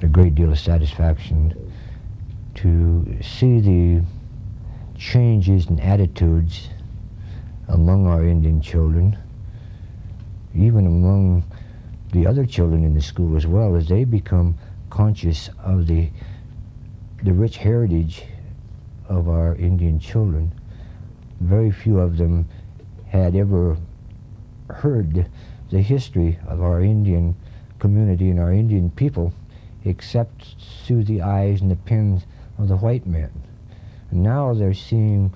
a great deal of satisfaction to see the changes in attitudes among our Indian children, even among the other children in the school as well, as they become conscious of the rich heritage of our Indian children. Very few of them had ever heard the history of our Indian community and our Indian people except through the eyes and the pens of the white men. And now they're seeing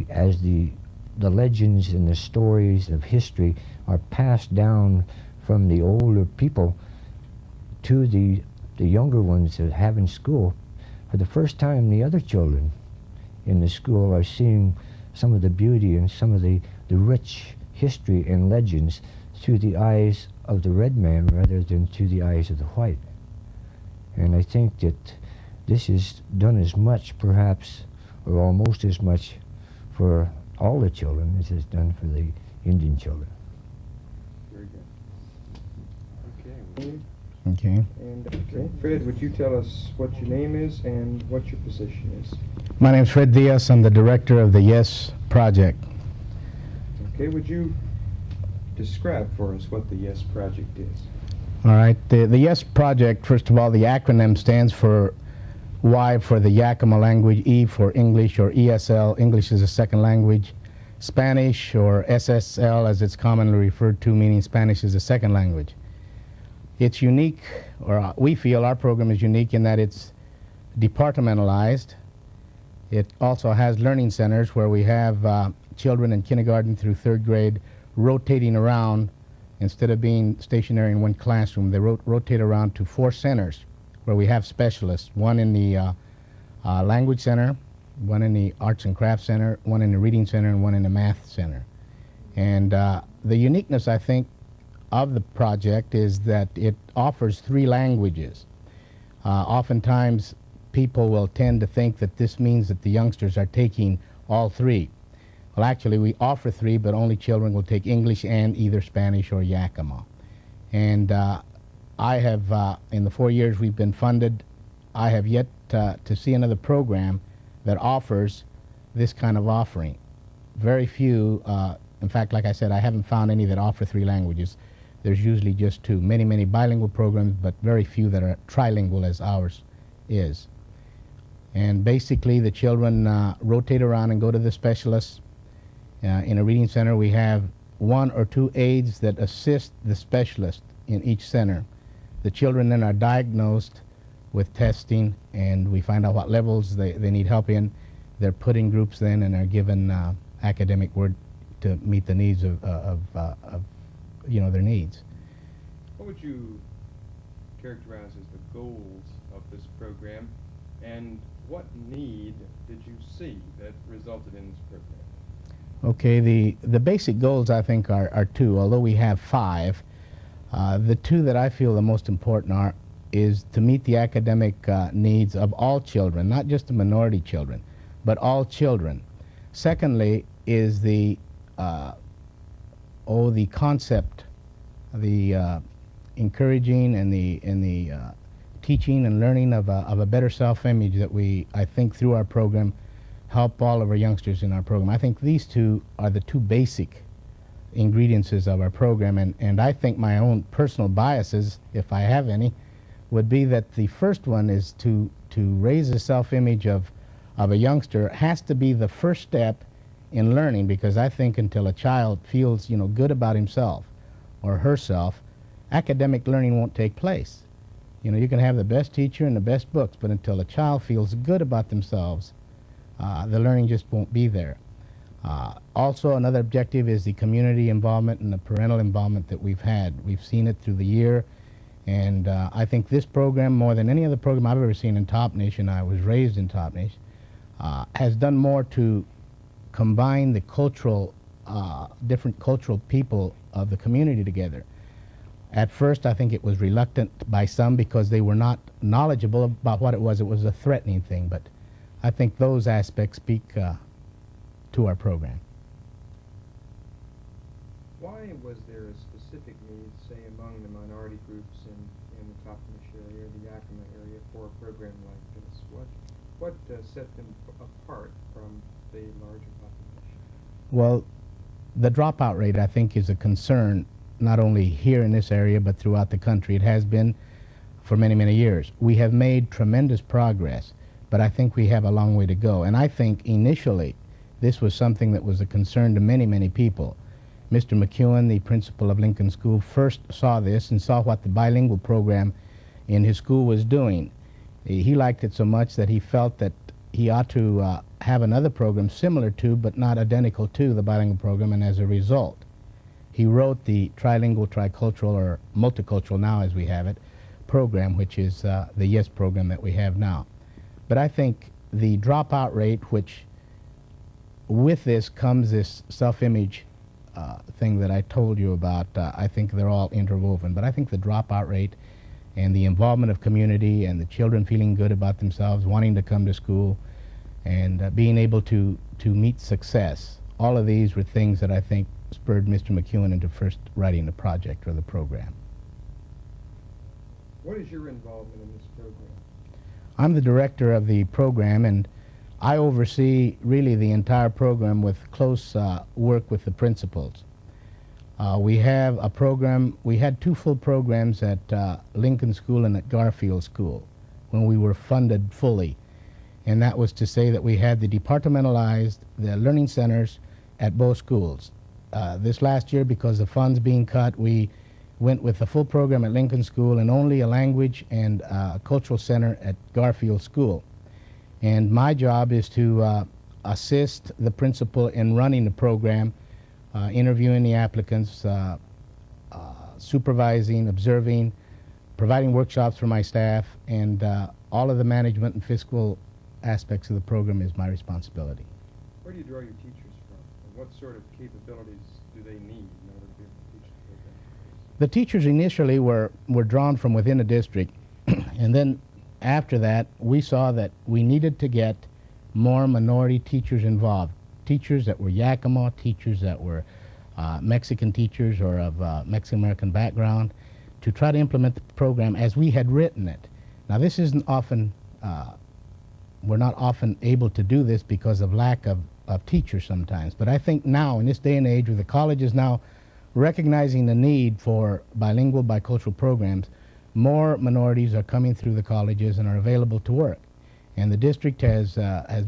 as the legends and the stories of history are passed down from the older people to the younger ones that have in school. For the first time, the other children in the school are seeing some of the beauty and some of the rich history and legends through the eyes of the red man rather than through the eyes of the white. And I think that this is done as much, perhaps, or almost as much for all the children as it's done for the Indian children. Very good. Okay. Okay. And Fred, would you tell us what your name is and what your position is? My name is Fred Diaz. I'm the director of the YES project. Okay, would you describe for us what the YES project is? All right. The YES project, first of all, the acronym stands for Y for the Yakima language, E for English or ESL, English is a second language, Spanish or SSL as it's commonly referred to, meaning Spanish is a second language. It's unique, or we feel our program is unique in that it's departmentalized. It also has learning centers where we have children in kindergarten through third grade rotating around. Instead of being stationary in one classroom, they rotate around to 4 centers where we have specialists, one in the language center, one in the arts and crafts center, one in the reading center, and one in the math center. And the uniqueness, I think, of the project is that it offers 3 languages. Oftentimes, people will tend to think that this means that the youngsters are taking all 3. Well, actually, we offer 3, but only children will take English and either Spanish or Yakima. And I have, in the 4 years we've been funded, I have yet to see another program that offers this kind of offering. Very few, in fact, like I said, I haven't found any that offer 3 languages. There's usually just 2. Many, many bilingual programs, but very few that are trilingual as ours is. And basically, the children rotate around and go to the specialists. In a reading center, we have 1 or 2 aides that assist the specialist in each center. The children then are diagnosed with testing, and we find out what levels they need help in. They're put in groups then and are given academic work to meet the needs of their needs. What would you characterize as the goals of this program, and what need did you see that resulted in this program? Okay, the basic goals, I think, are 2, although we have 5. The 2 that I feel the most important is to meet the academic needs of all children, not just the minority children, but all children. Secondly is the concept, the encouraging and the teaching and learning of a better self-image that we, I think, through our program, help all of our youngsters in our program. I think these 2 are the 2 basic ingredients of our program, and I think my own personal biases, if I have any, would be that the first one is to raise the self-image of a youngster has to be the first step in learning, because I think until a child feels good about himself or herself, academic learning won't take place. You can have the best teacher and the best books, but until a child feels good about themselves, the learning just won't be there. Also, another objective is the community involvement and the parental involvement that we've had. We've seen it through the year, and I think this program, more than any other program I've ever seen in Toppenish, and I was raised in Toppenish, has done more to combine the different cultural people of the community together. At first, I think it was reluctant by some because they were not knowledgeable about what it was. It was a threatening thing, but I think those aspects speak to our program. Why was there a specific need, say, among the minority groups in the Toppenish area, the Yakima area, for a program like this? What set them apart from the larger population? Well, the dropout rate, I think, is a concern not only here in this area but throughout the country. It has been for many, many years. We have made tremendous progress, but I think we have a long way to go. And I think initially this was something that was a concern to many, many people. Mr. McEwen, the principal of Lincoln School, first saw this and saw what the bilingual program in his school was doing. He liked it so much that he felt that he ought to have another program similar to, but not identical to, the bilingual program, and as a result, he wrote the trilingual, tricultural, or multicultural now as we have it, program, which is the YES program that we have now. But I think the dropout rate, which with this comes this self-image thing that I told you about, I think they're all interwoven. But I think the dropout rate and the involvement of community and the children feeling good about themselves, wanting to come to school, and being able to meet success, all of these were things that I think spurred Mr. McEwen into first writing the project or the program. What is your involvement in this program? I'm the director of the program, and I oversee really the entire program with close work with the principals. We have a program, we had two full programs at Lincoln School and at Garfield School when we were funded fully. And that was to say that we had the departmentalized, the learning centers at both schools. This last year, because of funds being cut, we went with the full program at Lincoln School and only a language and cultural center at Garfield School. And my job is to assist the principal in running the program, interviewing the applicants, supervising, observing, providing workshops for my staff, and all of the management and fiscal aspects of the program is my responsibility. Where do you draw your teachers from? And what sort of capabilities do they need in order to be able to teach the program? The teachers initially were drawn from within the district, and then after that we saw that we needed to get more minority teachers involved. Teachers that were Yakima, teachers that were Mexican teachers or of Mexican-American background, to try to implement the program as we had written it. Now this isn't often, we're not often able to do this because of lack of teachers sometimes, but I think now in this day and age with the colleges now recognizing the need for bilingual, bicultural programs, more minorities are coming through the colleges and are available to work. And the district has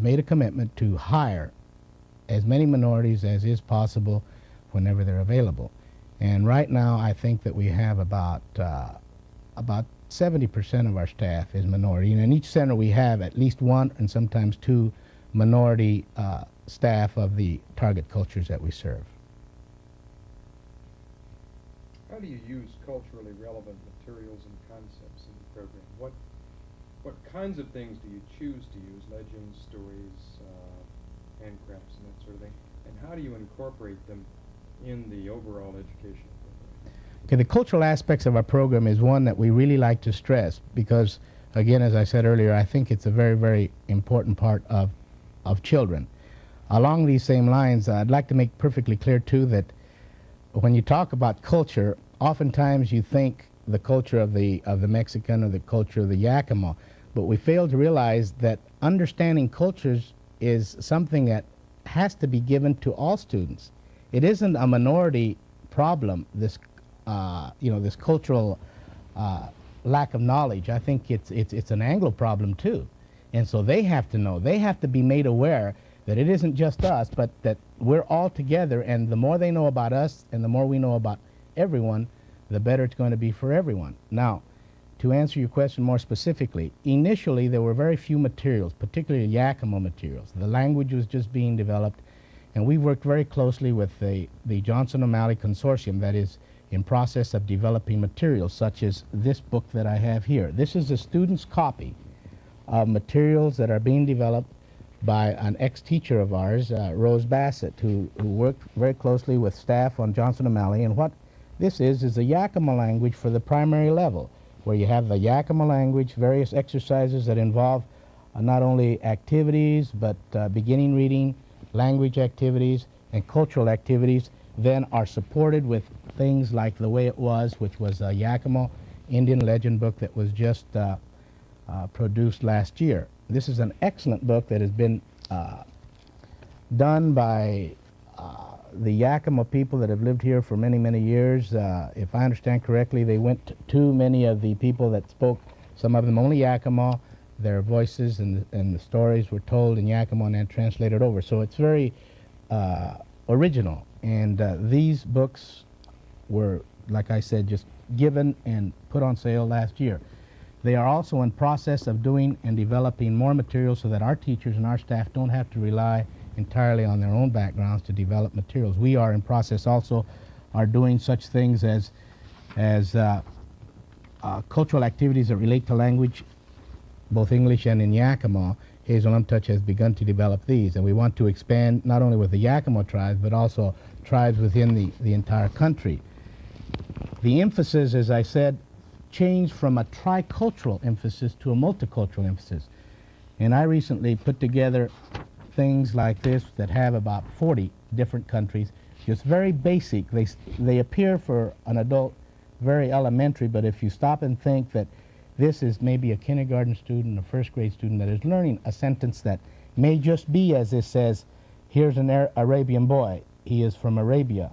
made a commitment to hire as many minorities as is possible whenever they're available. And right now I think that we have about 70% of our staff is minority. And in each center we have at least one and sometimes two minority staff of the target cultures that we serve. How do you use culturally relevant materials and concepts in the program? What kinds of things do you choose to use? Legends, stories, handcrafts, and that sort of thing. And how do you incorporate them in the overall education program? Okay, the cultural aspects of our program is one that we really like to stress because, again, as I said earlier, I think it's a very, very important part of children. Along these same lines, I'd like to make perfectly clear, too, that when you talk about culture, oftentimes you think the culture of the Mexican or the culture of the Yakima, but we fail to realize that understanding cultures is something that has to be given to all students. It isn't a minority problem, this this cultural lack of knowledge. I think it's an Anglo problem too. And so they have to know, they have to be made aware that it isn't just us, but that we're all together, and the more they know about us and the more we know about everyone, the better it's going to be for everyone. Now, to answer your question more specifically, initially there were very few materials, particularly Yakima materials. The language was just being developed, and we worked very closely with the Johnson O'Malley Consortium that is in process of developing materials such as this book that I have here. This is a student's copy of materials that are being developed by an ex-teacher of ours, Rose Bassett, who worked very closely with staff on Johnson O'Malley. And what this is a Yakima language for the primary level, where you have the Yakima language, various exercises that involve not only activities, but beginning reading, language activities, and cultural activities, then are supported with things like The Way It Was, which was Yakima Indian legend book that was just produced last year. This is an excellent book that has been done by the Yakima people that have lived here for many, many years. If I understand correctly, they went to many of the people that spoke, some of them only Yakima. Their voices and the stories were told in Yakima and then translated over. So it's very original. And these books were, like I said, just given and put on sale last year. They are also in process of doing and developing more materials so that our teachers and our staff don't have to rely entirely on their own backgrounds to develop materials. We are in process also are doing such things as cultural activities that relate to language, both English and in Yakima. Hazel Umtouch has begun to develop these, and we want to expand not only with the Yakima tribes, but also tribes within the entire country. The emphasis, as I said, changed from a tricultural emphasis to a multicultural emphasis. And I recently put together things like this that have about 40 different countries, just very basic. They appear for an adult very elementary, but if you stop and think that this is maybe a kindergarten student, a first grade student that is learning a sentence that may just be as this says, here's an Arabian boy, he is from Arabia.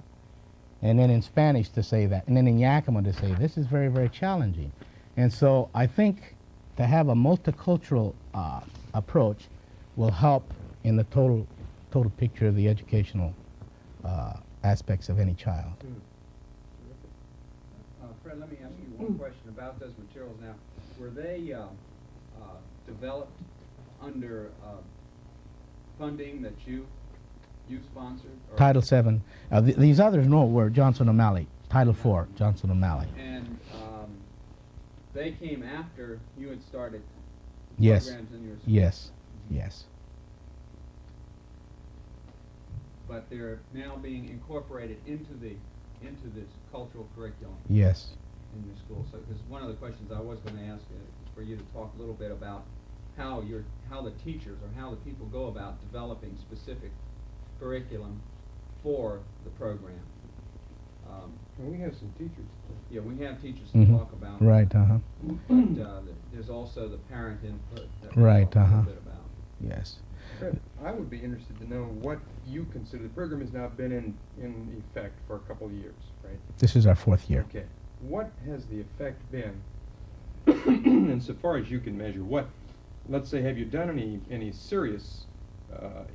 And then in Spanish to say that, and then in Yakima to say, this is very, very challenging. And so I think to have a multicultural approach will help in the total picture of the educational aspects of any child. Fred, let me ask you one question about those materials now. Were they developed under funding that you sponsored? Or Title VII. These others, no, were Johnson O'Malley. Title IV, Johnson O'Malley. And they came after you had started Yes. programs in your school? Yes. Yes. But they're now being incorporated into this cultural curriculum Yes. in your school. So, because one of the questions I was going to ask is for you to talk a little bit about how the teachers or how the people go about developing specific curriculum for the program. And we have some teachers. Yeah, we have teachers to talk about. Right. But there's also the parent input that we'll Right, talk a little bit about. Yes. Fred, I would be interested to know what you consider. The program has now been in effect for a couple of years, right? This is our 4th year. Okay. What has the effect been, insofar as you can measure? What, let's say, have you done any serious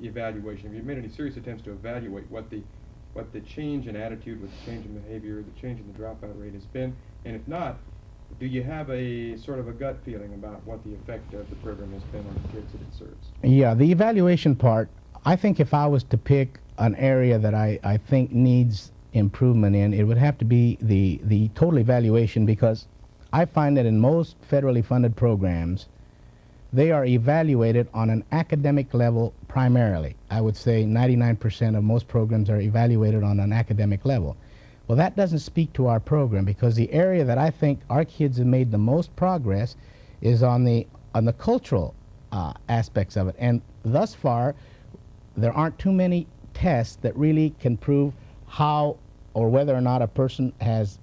evaluation? Have you made any serious attempts to evaluate what the change in attitude, what the change in behavior, the change in the dropout rate has been? And if not, do you have a sort of a gut feeling about what the effect of the program has been on the kids that it serves? Yeah, the evaluation part, I think if I was to pick an area that I think needs improvement in, it would have to be the total evaluation, because I find that in most federally funded programs, they are evaluated on an academic level primarily. I would say 99% of most programs are evaluated on an academic level. Well, that doesn't speak to our program, because the area that I think our kids have made the most progress is on the cultural aspects of it. And thus far, there aren't too many tests that really can prove how or whether or not a person has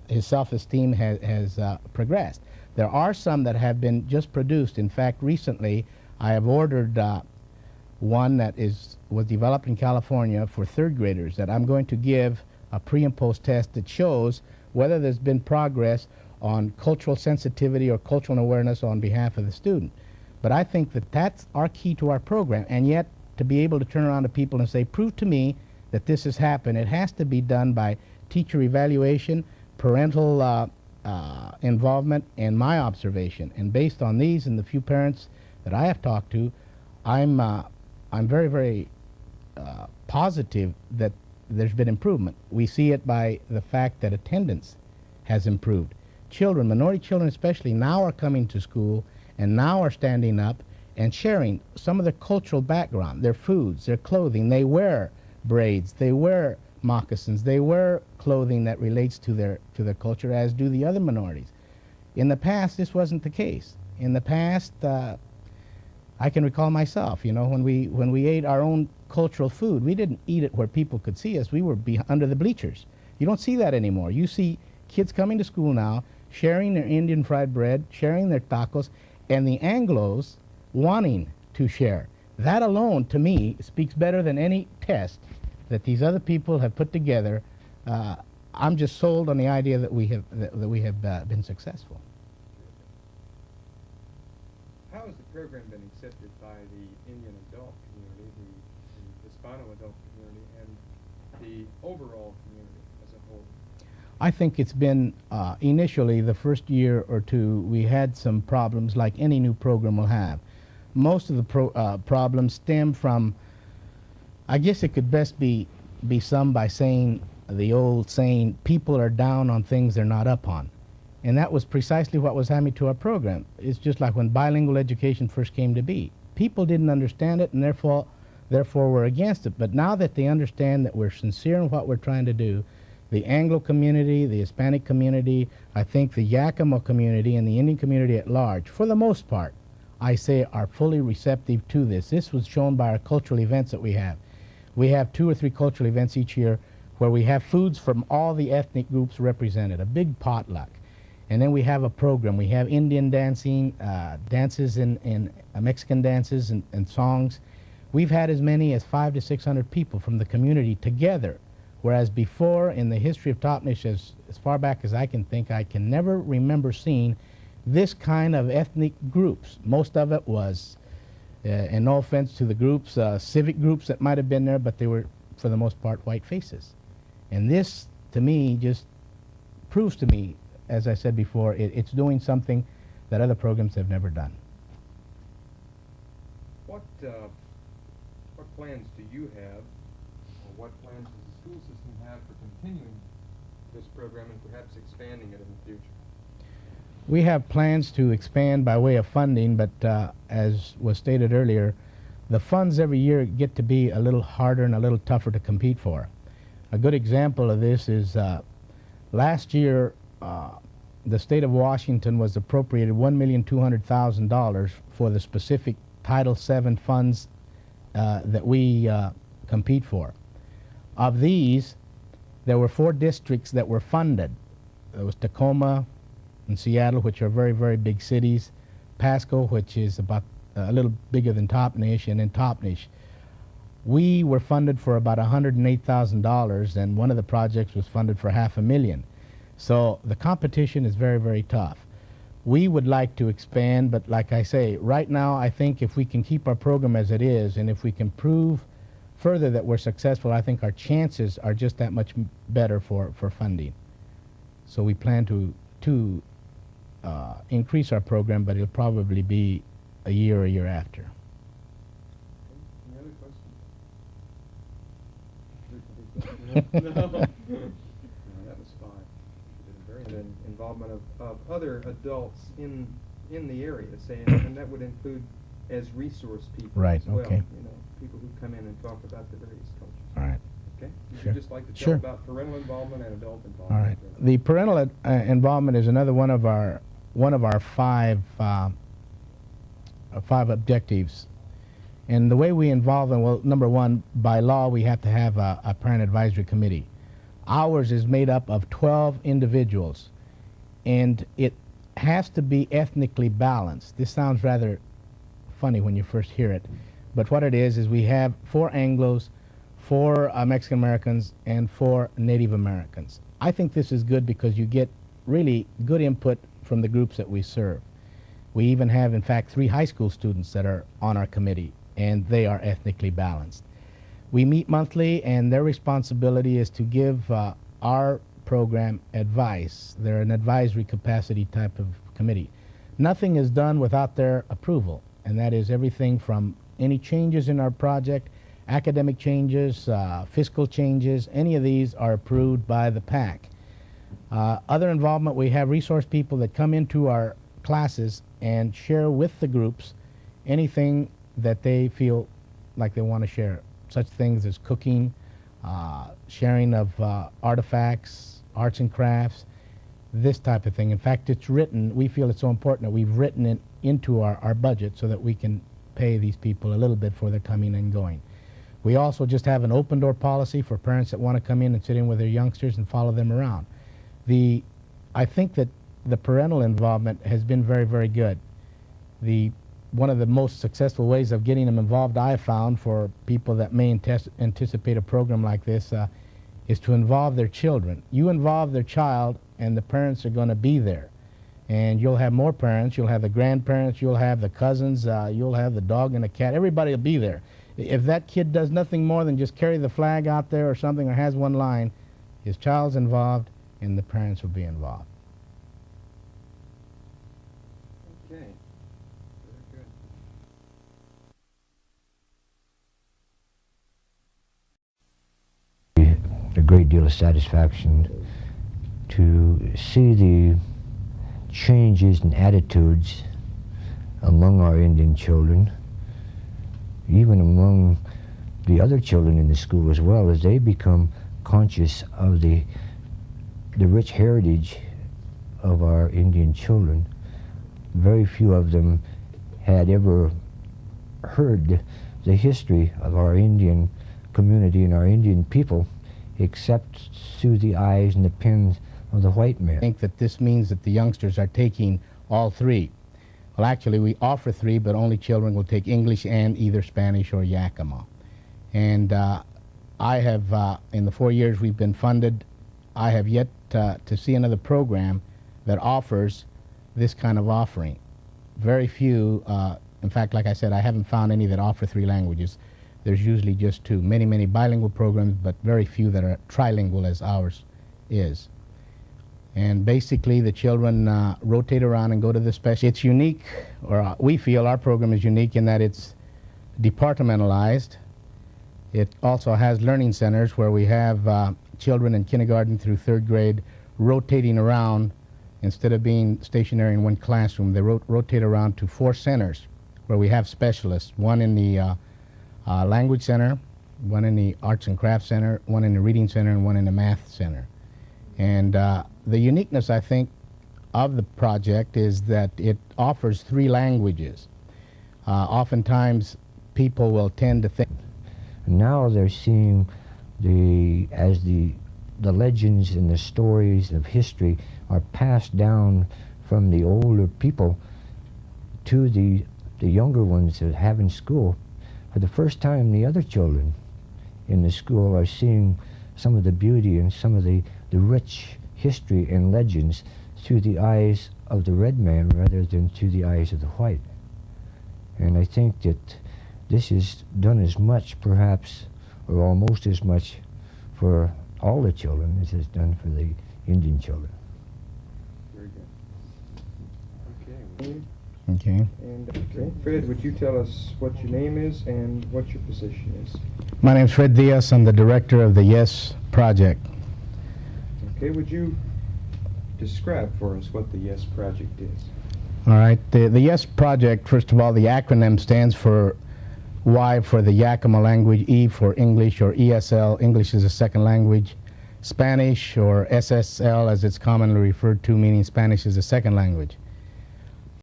his self-esteem has progressed. There are some that have been just produced. In fact, recently I have ordered one that was developed in California for 3rd graders that I'm going to give a pre and post test that shows whether there's been progress on cultural sensitivity or cultural awareness on behalf of the student. But I think that that's our key to our program, and yet to be able to turn around to people and say, prove to me that this has happened, it has to be done by teacher evaluation, parental involvement, and my observation. And based on these and the few parents that I have talked to, I'm very, very positive that there's been improvement. We see it by the fact that attendance has improved. Children, minority children especially, now are coming to school and now are standing up and sharing some of their cultural background, their foods, their clothing. They wear braids, they wear moccasins, they wear clothing that relates to their culture, as do the other minorities. In the past, this wasn't the case. In the past, I can recall myself, you know, when we ate our own cultural food, we didn't eat it where people could see us. We were under the bleachers. You don't see that anymore. You see kids coming to school now sharing their Indian fried bread, sharing their tacos, and the Anglos wanting to share. That alone, to me, speaks better than any test that these other people have put together. I'm just sold on the idea that we have been successful. How has the program been accepted by the Indian adult community, the Hispano adult community, and the overall community as a whole? I think it's been, initially, the first year or two, we had some problems like any new program will have. Most of the problems stem from, I guess it could best be summed by saying, the old saying, people are down on things they're not up on. And that was precisely what was happening to our program. It's just like when bilingual education first came to be. People didn't understand it, and therefore were against it. But now that they understand that we're sincere in what we're trying to do, the Anglo community, the Hispanic community, I think the Yakima community, and the Indian community at large, for the most part, I say, are fully receptive to this. This was shown by our cultural events that we have. We have 2 or 3 cultural events each year where we have foods from all the ethnic groups represented, a big potluck. And then we have a program. We have Indian dancing, dances in Mexican dances and songs. We've had as many as 500 to 600 people from the community together, whereas before in the history of Toppenish, as far back as I can think, I can never remember seeing this kind of ethnic groups. Most of it was, and no offense to the groups, civic groups that might have been there, but they were, for the most part, white faces. And this, to me, just proves to me, as I said before, it's doing something that other programs have never done. What plans do you have, or what plans does the school system have for continuing this program and perhaps expanding it in the future? We have plans to expand by way of funding, but as was stated earlier, the funds every year get to be a little harder and a little tougher to compete for. A good example of this is last year, the state of Washington was appropriated $1,200,000 for the specific Title VII funds that we compete for. Of these, there were 4 districts that were funded. There was Tacoma and Seattle, which are very, very big cities, Pasco, which is about a little bigger than Toppenish, and then Toppenish. We were funded for about $108,000, and one of the projects was funded for $500,000. So the competition is very, very tough. We would like to expand, but like I say, right now I think if we can keep our program as it is, and if we can prove further that we're successful, I think our chances are just that much better for funding. So we plan to increase our program, but it'll probably be a year after. Any other questions? No. That was fine. The involvement of other adults in the area, say, and that would include as resource people Right, as well. okay. You know, people who come in and talk about the various cultures. All right. Okay. Would Sure. you just like to Sure. talk about parental involvement and adult All involvement? right. The parental involvement is another one of our 5 objectives. And the way we involve them, well, number one, by law, we have to have a parent advisory committee. Ours is made up of 12 individuals, and it has to be ethnically balanced. This sounds rather funny when you first hear it, but what it is we have 4 Anglos, 4 Mexican Americans, and 4 Native Americans. I think this is good because you get really good input from the groups that we serve. We even have, in fact, 3 high school students that are on our committee, and they are ethnically balanced. We meet monthly, and their responsibility is to give our program advice. They're an advisory capacity type of committee. Nothing is done without their approval, and that is everything from any changes in our project, academic changes, fiscal changes, any of these are approved by the PAC. Other involvement, we have resource people that come into our classes and share with the groups anything that they feel like they want to share, such things as cooking, sharing of artifacts, arts and crafts, this type of thing. In fact, it's written, we feel it's so important that we've written it into our budget so that we can pay these people a little bit for their coming and going. We also just have an open door policy for parents that want to come in and sit in with their youngsters and follow them around. I think that the parental involvement has been very, very good. One of the most successful ways of getting them involved, I have found, for people that may anticipate a program like this, is to involve their children. You involve their child, and the parents are going to be there. And you'll have more parents, you'll have the grandparents, you'll have the cousins, you'll have the dog and the cat. Everybody will be there. If that kid does nothing more than just carry the flag out there or something, or has one line, his child's involved and the parents will be involved. Okay. Very good. A great deal of satisfaction to see the changes in attitudes among our Indian children, even among the other children in the school as well, as they become conscious of the rich heritage of our Indian children. Very few of them had ever heard the history of our Indian community and our Indian people except through the eyes and the pens of the white man. I think that this means that the youngsters are taking all three. Well, actually, we offer three, but only children will take English and either Spanish or Yakima. And I have, in the 4 years we've been funded, I have yet to see another program that offers this kind of offering. Very few, in fact, like I said, I haven't found any that offer three languages. There's usually just two. Many, many bilingual programs, but very few that are trilingual as ours is. And basically the children rotate around and go to the special. It's unique, or we feel our program is unique in that it's departmentalized. It also has learning centers where we have children in kindergarten through third grade rotating around. Instead of being stationary in one classroom, they rotate around to 4 centers where we have specialists, one in the language center, one in the arts and crafts center, one in the reading center, and one in the math center. And the uniqueness, I think, of the project is that it offers 3 languages. Oftentimes, people will tend to think. Now they're seeing the legends and the stories of history are passed down from the older people to the younger ones that have in school. For the first time, the other children in the school are seeing some of the beauty and some of the rich history and legends through the eyes of the red man rather than through the eyes of the white. And I think that this is done as much, perhaps, or almost as much, for all the children as it's done for the Indian children. Very good. Okay. Okay. And Fred, would you tell us what your name is and what your position is? My name's Fred Diaz. I'm the director of the YES project. Okay, would you describe for us what the YES project is? All right. The YES project, first of all, the acronym stands for Y for the Yakima language, E for English, or ESL, English is a second language, Spanish, or SSL as it's commonly referred to, meaning Spanish is a second language.